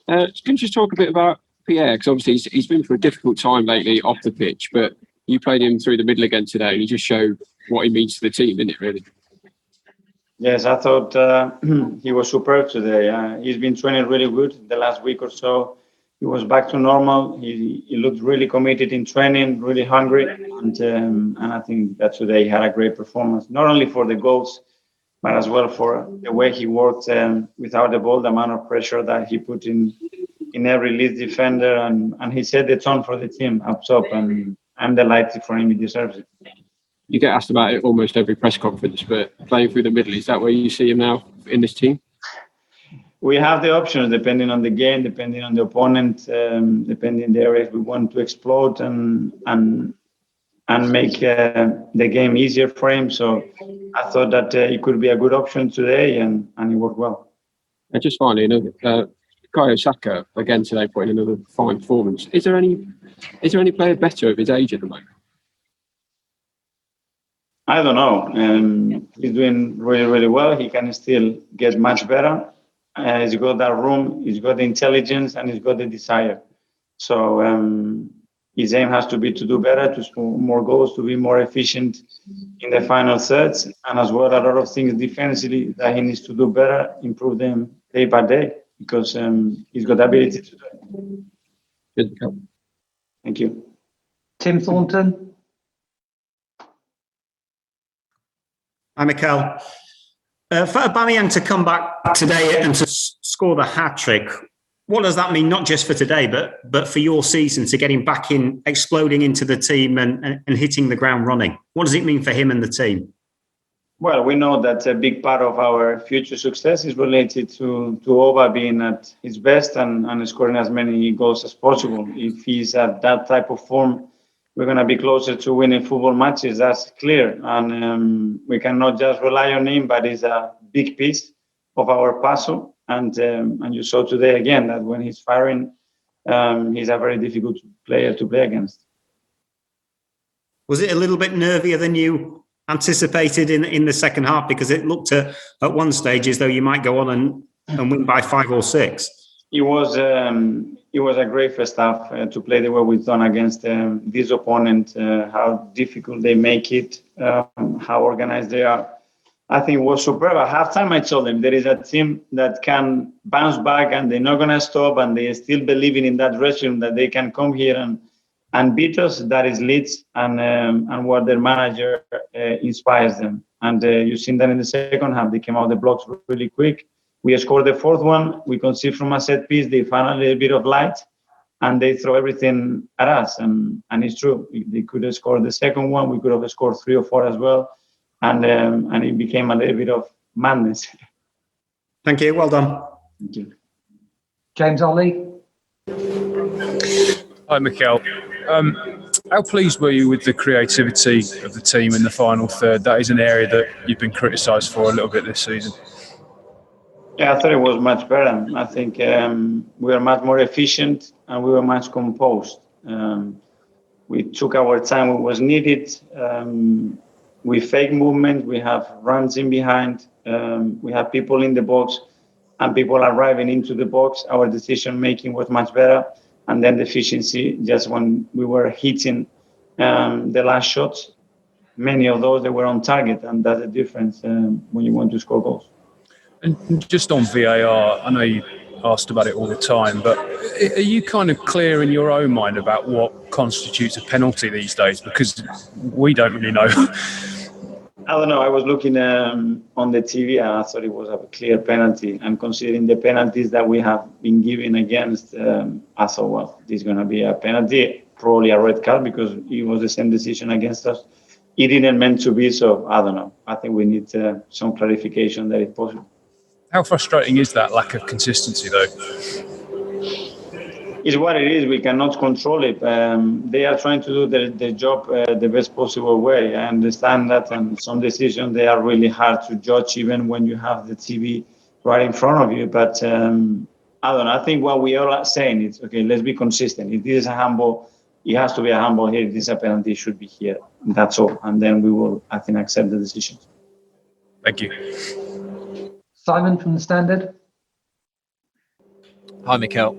Can you just talk a bit about Pierre? Because obviously he's been through a difficult time lately off the pitch, but you played him through the middle again today, and he just showed what he means to the team, didn't it, really? Yes, I thought he was superb today. He's been training really good the last week or so. He was back to normal. He looked really committed in training, really hungry, and I think that today he had a great performance, not only for the goals, but as well for the way he worked without the ball, the amount of pressure that he put in every Leeds defender, and he set the tone for the team up top, and I'm delighted for him. He deserves it. You get asked about it almost every press conference, but playing through the middle, is that where you see him now in this team? We have the options depending on the game, depending on the opponent, depending on the areas we want to explode and make the game easier for him. So I thought that it could be a good option today, and it worked well. And just finally, Kayo Saka again today putting another fine performance. Is there any player better of his age at the moment? I don't know. He's doing really, really well. He can still get much better. He's got that room, he's got the intelligence, and he's got the desire. So his aim has to be to do better, to score more goals, to be more efficient in the final thirds, and as well a lot of things defensively that he needs to do better, improve them day by day, because he's got the ability to do it. Good. Thank you. Tim Thornton. Hi, Mikel. For Aubameyang to come back today and to score the hat-trick, what does that mean, not just for today, but for your season, to get him back in, exploding into the team and hitting the ground running? What does it mean for him and the team? Well, we know that a big part of our future success is related to Oba being at his best and scoring as many goals as possible. If he's at that type of form, we're going to be closer to winning football matches. That's clear. And we cannot just rely on him, but he's a big piece of our puzzle. And you saw today again that when he's firing, he's a very difficult player to play against. Was it a little bit nervier than you anticipated in the second half? Because it looked at one stage as though you might go on and win by 5 or 6. It was a great first half to play the way we've done against this opponent, how difficult they make it, how organized they are. I think it was superb. At halftime, I told them there is a team that can bounce back and they're not going to stop, and they're still believing in that dressing room that they can come here and beat us. That is Leeds and what their manager inspires them. And you've seen that in the second half. They came out the blocks really quick. We scored the fourth one. We concede from a set piece. They found a little bit of light, and they throw everything at us. And it's true. They could have scored the second one. We could have scored 3 or 4 as well. And it became a little bit of madness. Thank you. Well done. Thank you. James Ollie. Hi, Mikel. How pleased were you with the creativity of the team in the final third? That is an area that you've been criticised for a little bit this season. Yeah, I thought it was much better. I think we were much more efficient and we were much composed. We took our time what was needed. We fake movement. We have runs in behind. We have people in the box and people arriving into the box. Our decision making was much better. And then the efficiency, just when we were hitting the last shots, many of those, they were on target. And that's the difference when you want to score goals. And just on VAR, I know you asked about it all the time, but are you kind of clear in your own mind about what constitutes a penalty these days? Because we don't really know. I don't know. I was looking on the TV and I thought it was a clear penalty. And considering the penalties that we have been given against, I thought, well, this is going to be a penalty, probably a red card because it was the same decision against us. It didn't meant to be, so I don't know. I think we need some clarification that if possible. How frustrating is that lack of consistency, though? It's what it is. We cannot control it. They are trying to do their job the best possible way. I understand that, and some decisions, they are really hard to judge even when you have the TV right in front of you. But I don't know. I think what we are saying is, okay, let's be consistent. If this is a handball, it has to be a handball here. If this is a penalty, it should be here. That's all. And then we will, I think, accept the decisions. Thank you. Simon from the Standard. Hi, Mikel.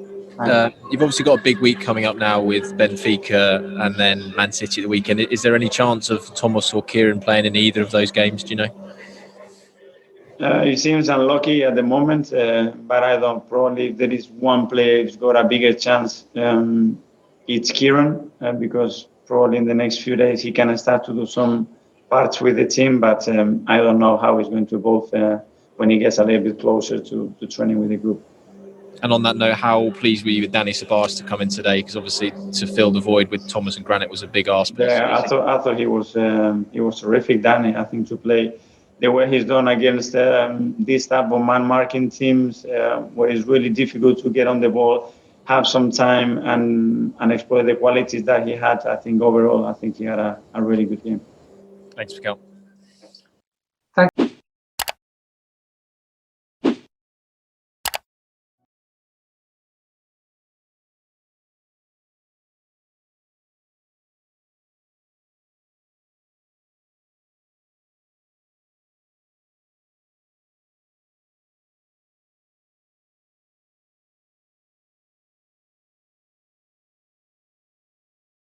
You've obviously got a big week coming up now with Benfica and then Man City at the weekend. Is there any chance of Thomas or Kieran playing in either of those games? Do you know? It seems unlucky at the moment, but I don't. Probably if there is one player who's got a bigger chance, it's Kieran, because probably in the next few days he can start to do some parts with the team, but I don't know how he's going to evolve when he gets a little bit closer to training with the group. And on that note, how pleased were you with Danny Ceballos to come in today? Because obviously to fill the void with Thomas and Granit was a big ask. Yeah, I thought he was terrific, Danny. I think to play the way he's done against this type of man marking teams, where it's really difficult to get on the ball, have some time and exploit the qualities that he had. I think overall, he had a really good game. Thanks, Mikel.